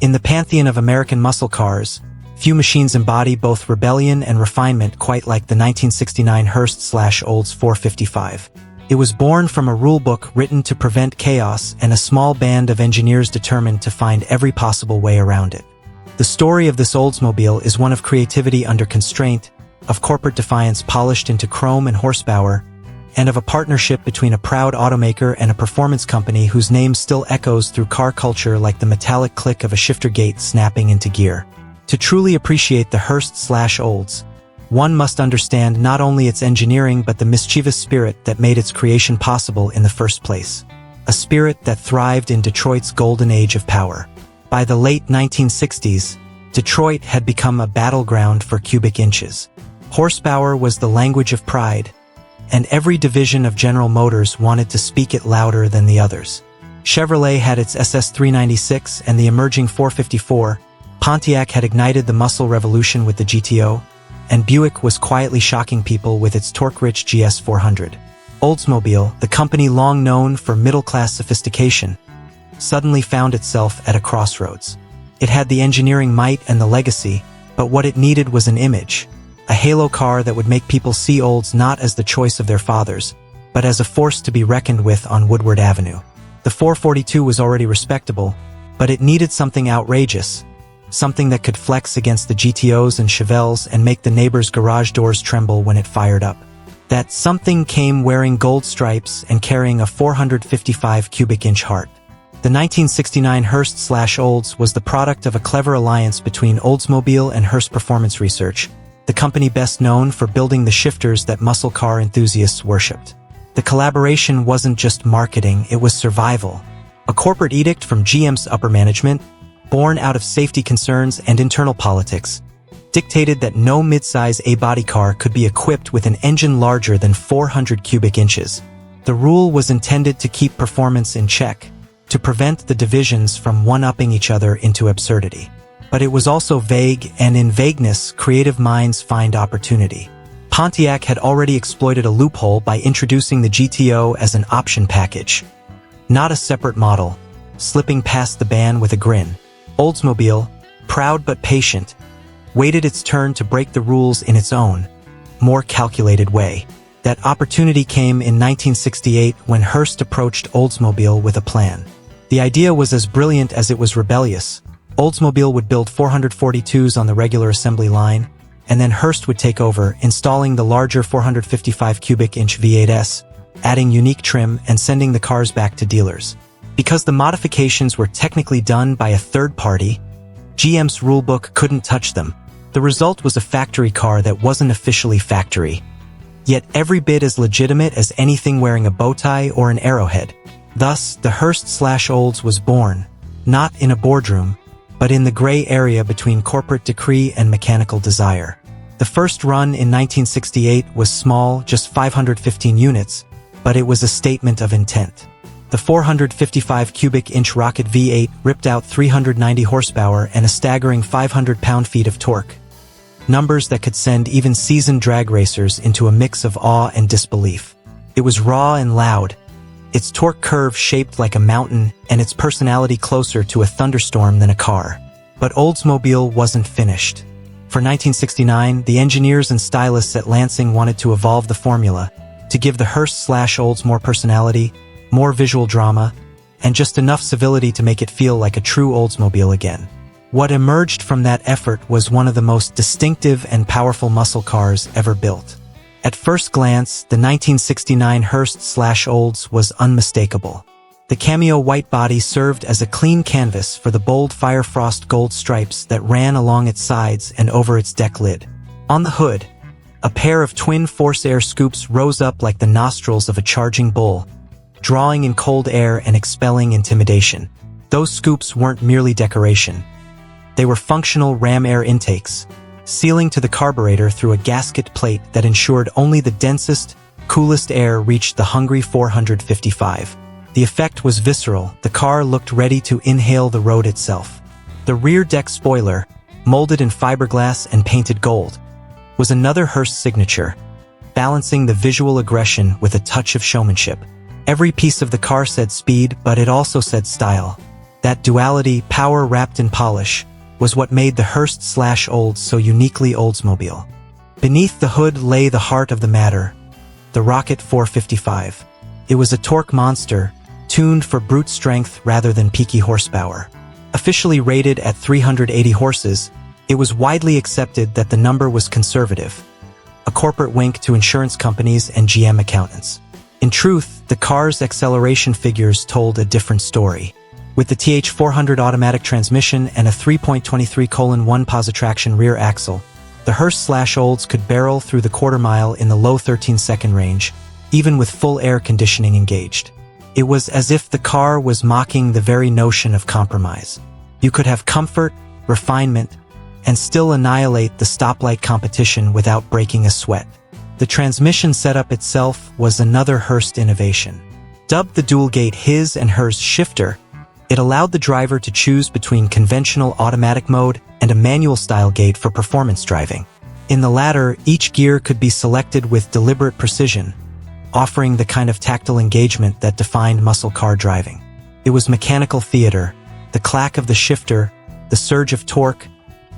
In the pantheon of American muscle cars, few machines embody both rebellion and refinement quite like the 1969 Hurst/Olds 455. It was born from a rulebook written to prevent chaos and a small band of engineers determined to find every possible way around it. The story of this Oldsmobile is one of creativity under constraint, of corporate defiance polished into chrome and horsepower, and of a partnership between a proud automaker and a performance company whose name still echoes through car culture like the metallic click of a shifter gate snapping into gear. To truly appreciate the Hurst/Olds, one must understand not only its engineering but the mischievous spirit that made its creation possible in the first place. A spirit that thrived in Detroit's golden age of power. By the late 1960s, Detroit had become a battleground for cubic inches. Horsepower was the language of pride, and every division of General Motors wanted to speak it louder than the others. Chevrolet had its SS396 and the emerging 454, Pontiac had ignited the muscle revolution with the GTO, and Buick was quietly shocking people with its torque-rich GS400. Oldsmobile, the company long known for middle-class sophistication, suddenly found itself at a crossroads. It had the engineering might and the legacy, but what it needed was an image, a halo car that would make people see Olds not as the choice of their fathers, but as a force to be reckoned with on Woodward Avenue. The 442 was already respectable, but it needed something outrageous, something that could flex against the GTOs and Chevelles and make the neighbors' garage doors tremble when it fired up. That something came wearing gold stripes and carrying a 455 cubic inch heart. The 1969 Hurst/Olds was the product of a clever alliance between Oldsmobile and Hurst Performance Research, the company best known for building the shifters that muscle car enthusiasts worshipped. The collaboration wasn't just marketing, it was survival. A corporate edict from GM's upper management, born out of safety concerns and internal politics, dictated that no midsize A-body car could be equipped with an engine larger than 400 cubic inches. The rule was intended to keep performance in check, to prevent the divisions from one-upping each other into absurdity. But it was also vague, and in vagueness, creative minds find opportunity. Pontiac had already exploited a loophole by introducing the GTO as an option package, not a separate model, slipping past the ban with a grin. Oldsmobile, proud but patient, waited its turn to break the rules in its own, more calculated way. That opportunity came in 1968 when Hurst approached Oldsmobile with a plan. The idea was as brilliant as it was rebellious. Oldsmobile would build 442s on the regular assembly line, and then Hurst would take over, installing the larger 455 cubic inch V8s, adding unique trim and sending the cars back to dealers. Because the modifications were technically done by a third party, GM's rulebook couldn't touch them. The result was a factory car that wasn't officially factory, yet every bit as legitimate as anything wearing a bow tie or an arrowhead. Thus, the Hurst/Olds was born, not in a boardroom, but in the gray area between corporate decree and mechanical desire. The first run in 1968 was small, just 515 units, but it was a statement of intent. The 455 cubic inch rocket V8 ripped out 390 horsepower and a staggering 500 pound-feet of torque. Numbers that could send even seasoned drag racers into a mix of awe and disbelief. It was raw and loud, its torque curve shaped like a mountain and its personality closer to a thunderstorm than a car. But Oldsmobile wasn't finished. For 1969, the engineers and stylists at Lansing wanted to evolve the formula, to give the Hurst/Olds more personality, more visual drama, and just enough civility to make it feel like a true Oldsmobile again. What emerged from that effort was one of the most distinctive and powerful muscle cars ever built. At first glance, the 1969 Hurst/Olds was unmistakable. The cameo white body served as a clean canvas for the bold Firefrost Gold stripes that ran along its sides and over its deck lid. On the hood, a pair of twin force air scoops rose up like the nostrils of a charging bull, drawing in cold air and expelling intimidation. Those scoops weren't merely decoration. They were functional ram air intakes, sealing to the carburetor through a gasket plate that ensured only the densest, coolest air reached the hungry 455. The effect was visceral. The car looked ready to inhale the road itself. The rear deck spoiler, molded in fiberglass and painted gold, was another Hurst signature, balancing the visual aggression with a touch of showmanship. Every piece of the car said speed, but it also said style. That duality, power wrapped in polish, was what made the Hurst/Olds so uniquely Oldsmobile. Beneath the hood lay the heart of the matter, the Rocket 455. It was a torque monster, tuned for brute strength rather than peaky horsepower. Officially rated at 380 horses, it was widely accepted that the number was conservative, a corporate wink to insurance companies and GM accountants. In truth, the car's acceleration figures told a different story. With the TH400 automatic transmission and a 3.23:1 positraction rear axle, the Hurst/Olds could barrel through the quarter-mile in the low 13-second range, even with full air conditioning engaged. It was as if the car was mocking the very notion of compromise. You could have comfort, refinement, and still annihilate the stoplight competition without breaking a sweat. The transmission setup itself was another Hurst innovation. Dubbed the dual-gate his and hers shifter, it allowed the driver to choose between conventional automatic mode and a manual-style gate for performance driving. In the latter, each gear could be selected with deliberate precision, offering the kind of tactile engagement that defined muscle car driving. It was mechanical theater, the clack of the shifter, the surge of torque,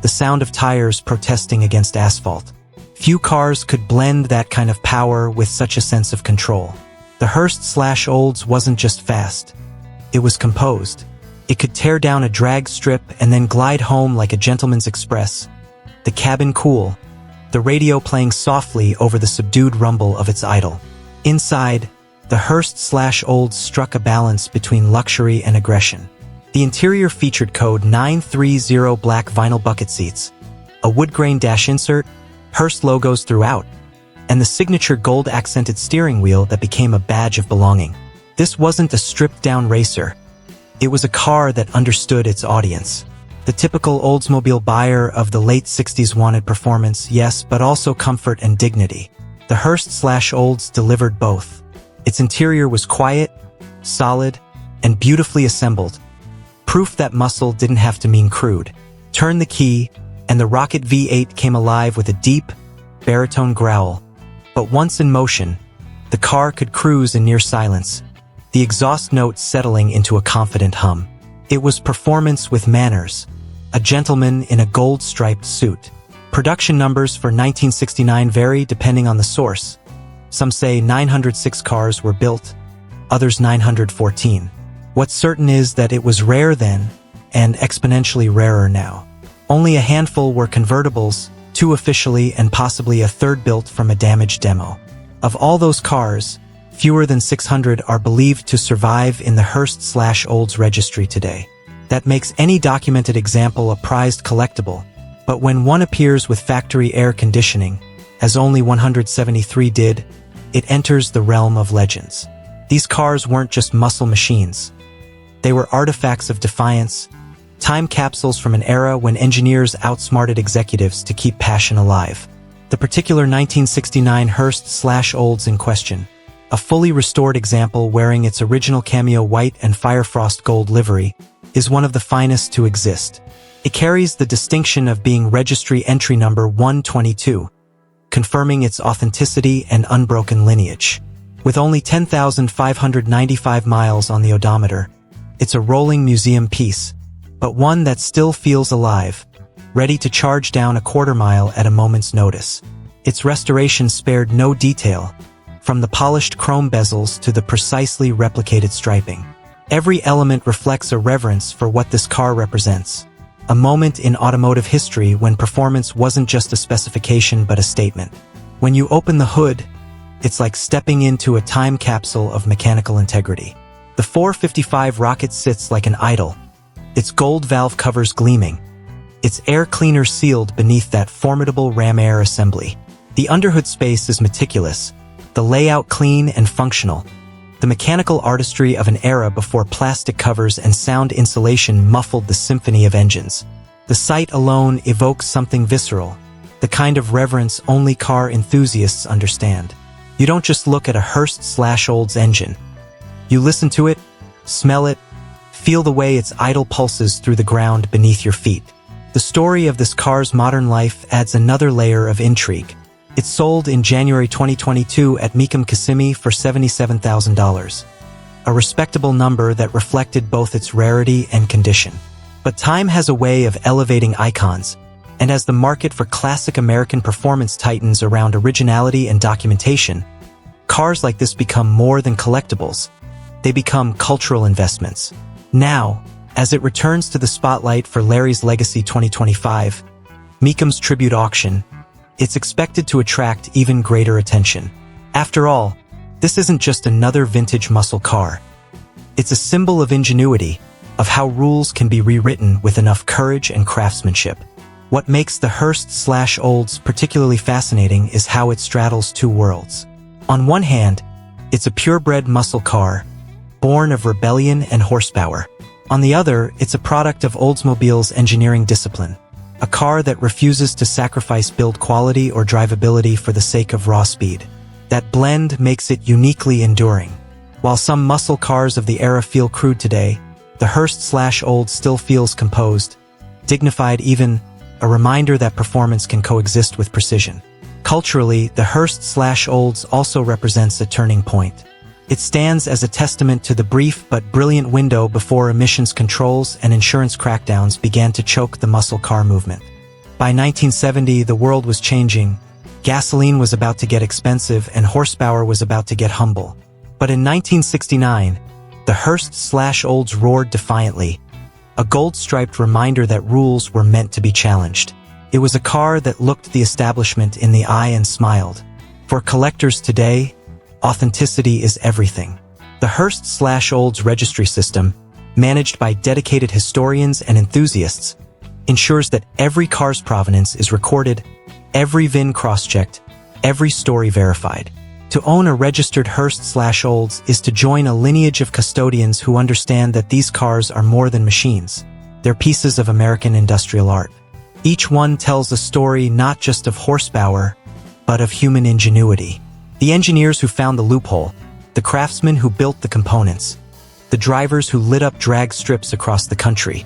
the sound of tires protesting against asphalt. Few cars could blend that kind of power with such a sense of control. The Hurst/Olds wasn't just fast. It was composed. It could tear down a drag strip and then glide home like a gentleman's express. The cabin cool, the radio playing softly over the subdued rumble of its idle. Inside, the Hurst/Olds struck a balance between luxury and aggression. The interior featured code 930 black vinyl bucket seats, a wood-grain dash insert, Hurst logos throughout, and the signature gold-accented steering wheel that became a badge of belonging. This wasn't a stripped-down racer. It was a car that understood its audience. The typical Oldsmobile buyer of the late 60s wanted performance, yes, but also comfort and dignity. The Hurst/Olds delivered both. Its interior was quiet, solid, and beautifully assembled. Proof that muscle didn't have to mean crude. Turn the key, and the Rocket V8 came alive with a deep, baritone growl. But once in motion, the car could cruise in near silence, the exhaust notes settling into a confident hum. It was performance with manners, a gentleman in a gold-striped suit. Production numbers for 1969 vary depending on the source. Some say 906 cars were built, others 914. What's certain is that it was rare then, and exponentially rarer now. Only a handful were convertibles, 2 officially and possibly a third built from a damaged demo. Of all those cars, fewer than 600 are believed to survive in the Hurst/Olds registry today. That makes any documented example a prized collectible, but when one appears with factory air conditioning, as only 173 did, it enters the realm of legends. These cars weren't just muscle machines. They were artifacts of defiance, time capsules from an era when engineers outsmarted executives to keep passion alive. The particular 1969 Hurst/Olds in question, a fully restored example wearing its original cameo white and Firefrost Gold livery, is one of the finest to exist. It carries the distinction of being registry entry number 122, confirming its authenticity and unbroken lineage. With only 10,595 miles on the odometer, it's a rolling museum piece, but one that still feels alive, ready to charge down a quarter-mile at a moment's notice. Its restoration spared no detail, from the polished chrome bezels to the precisely replicated striping. Every element reflects a reverence for what this car represents, a moment in automotive history when performance wasn't just a specification but a statement. When you open the hood, it's like stepping into a time capsule of mechanical integrity. The 455 Rocket sits like an idol, its gold valve covers gleaming, its air cleaner sealed beneath that formidable ram air assembly. The underhood space is meticulous, the layout clean and functional, the mechanical artistry of an era before plastic covers and sound insulation muffled the symphony of engines. The sight alone evokes something visceral, the kind of reverence only car enthusiasts understand. You don't just look at a Hurst/Olds engine. You listen to it, smell it, feel the way its idle pulses through the ground beneath your feet. The story of this car's modern life adds another layer of intrigue. It sold in January 2022 at Mecum Kissimmee for $77,000. a respectable number that reflected both its rarity and condition. But time has a way of elevating icons, and as the market for classic American performance tightens around originality and documentation, cars like this become more than collectibles. They become cultural investments. Now, as it returns to the spotlight for Larry's Legacy 2025, Meekum's tribute auction, it's expected to attract even greater attention. After all, this isn't just another vintage muscle car. It's a symbol of ingenuity, of how rules can be rewritten with enough courage and craftsmanship. What makes the Hurst/Olds particularly fascinating is how it straddles two worlds. On one hand, it's a purebred muscle car, born of rebellion and horsepower. On the other, it's a product of Oldsmobile's engineering discipline, a car that refuses to sacrifice build quality or drivability for the sake of raw speed. That blend makes it uniquely enduring. While some muscle cars of the era feel crude today, the Hurst/Olds still feels composed, dignified, even a reminder that performance can coexist with precision. Culturally, the Hurst/Olds also represents a turning point. It stands as a testament to the brief but brilliant window before emissions controls and insurance crackdowns began to choke the muscle car movement. By 1970, the world was changing. Gasoline was about to get expensive and horsepower was about to get humble. But in 1969, the Hurst/Olds roared defiantly, a gold-striped reminder that rules were meant to be challenged. It was a car that looked the establishment in the eye and smiled. For collectors today, authenticity is everything. The Hurst/Olds registry system, managed by dedicated historians and enthusiasts, ensures that every car's provenance is recorded, every VIN cross-checked, every story verified. To own a registered Hurst/Olds is to join a lineage of custodians who understand that these cars are more than machines. They're pieces of American industrial art. Each one tells a story not just of horsepower, but of human ingenuity. The engineers who found the loophole, the craftsmen who built the components, the drivers who lit up drag strips across the country.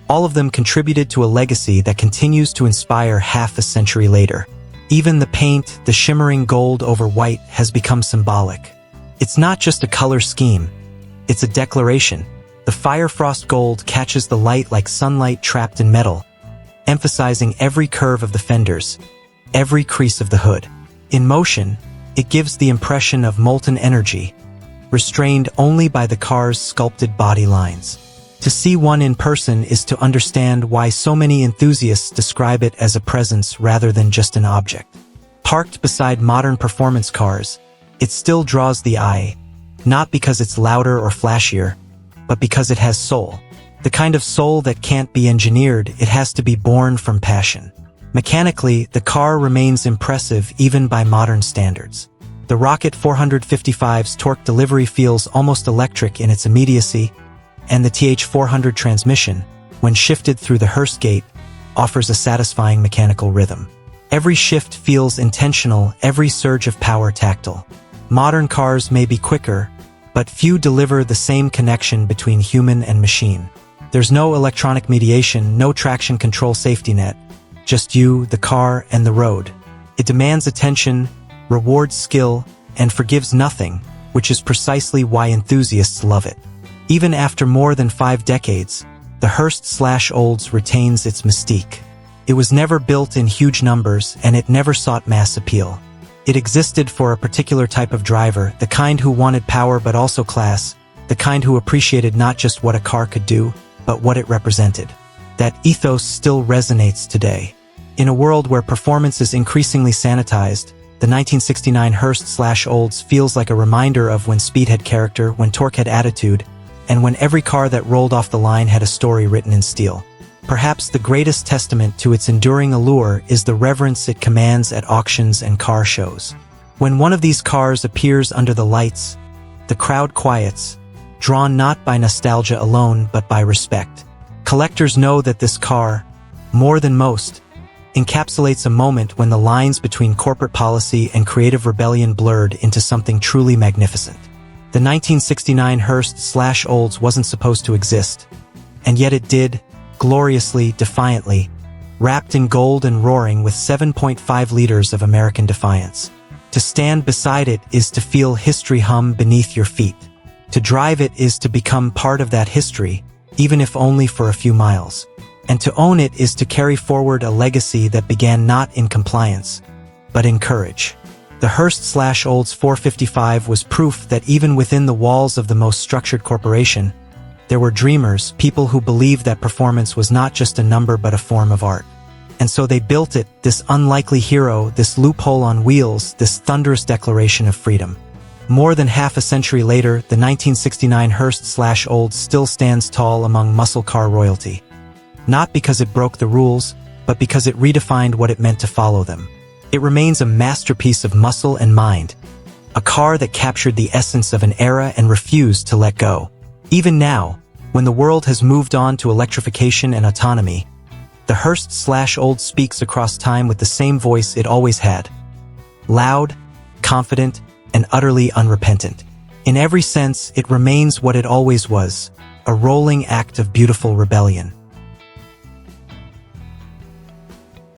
All of them contributed to a legacy that continues to inspire half a century later. Even the paint, the shimmering gold over white, has become symbolic. It's not just a color scheme, it's a declaration. The Firefrost Gold catches the light like sunlight trapped in metal, emphasizing every curve of the fenders, every crease of the hood. In motion, it gives the impression of molten energy, restrained only by the car's sculpted body lines. To see one in person is to understand why so many enthusiasts describe it as a presence rather than just an object. Parked beside modern performance cars, it still draws the eye, not because it's louder or flashier, but because it has soul. The kind of soul that can't be engineered, it has to be born from passion. Mechanically, the car remains impressive even by modern standards. The Rocket 455's torque delivery feels almost electric in its immediacy, and the TH400 transmission, when shifted through the Hurst gate, offers a satisfying mechanical rhythm. Every shift feels intentional, every surge of power tactile. Modern cars may be quicker, but few deliver the same connection between human and machine. There's no electronic mediation, no traction control safety net, just you, the car, and the road. It demands attention, rewards skill, and forgives nothing, which is precisely why enthusiasts love it. Even after more than 5 decades, the Hurst/Olds retains its mystique. It was never built in huge numbers, and it never sought mass appeal. It existed for a particular type of driver, the kind who wanted power but also class, the kind who appreciated not just what a car could do, but what it represented. That ethos still resonates today. In a world where performance is increasingly sanitized, the 1969 Hurst/Olds feels like a reminder of when speed had character, when torque had attitude, and when every car that rolled off the line had a story written in steel. Perhaps the greatest testament to its enduring allure is the reverence it commands at auctions and car shows. When one of these cars appears under the lights, the crowd quiets, drawn not by nostalgia alone but by respect. Collectors know that this car, more than most, encapsulates a moment when the lines between corporate policy and creative rebellion blurred into something truly magnificent. The 1969 Hurst/Olds wasn't supposed to exist, and yet it did, gloriously, defiantly, wrapped in gold and roaring with 7.5 liters of American defiance. To stand beside it is to feel history hum beneath your feet. To drive it is to become part of that history, even if only for a few miles. And to own it is to carry forward a legacy that began not in compliance, but in courage. The Hurst/Olds 455 was proof that even within the walls of the most structured corporation, there were dreamers, people who believed that performance was not just a number but a form of art. And so they built it, this unlikely hero, this loophole on wheels, this thunderous declaration of freedom. More than half a century later, the 1969 Hurst/Olds still stands tall among muscle car royalty. Not because it broke the rules, but because it redefined what it meant to follow them. It remains a masterpiece of muscle and mind, a car that captured the essence of an era and refused to let go. Even now, when the world has moved on to electrification and autonomy, the Hurst/Olds speaks across time with the same voice it always had. Loud, confident, and utterly unrepentant. In every sense, it remains what it always was, a rolling act of beautiful rebellion.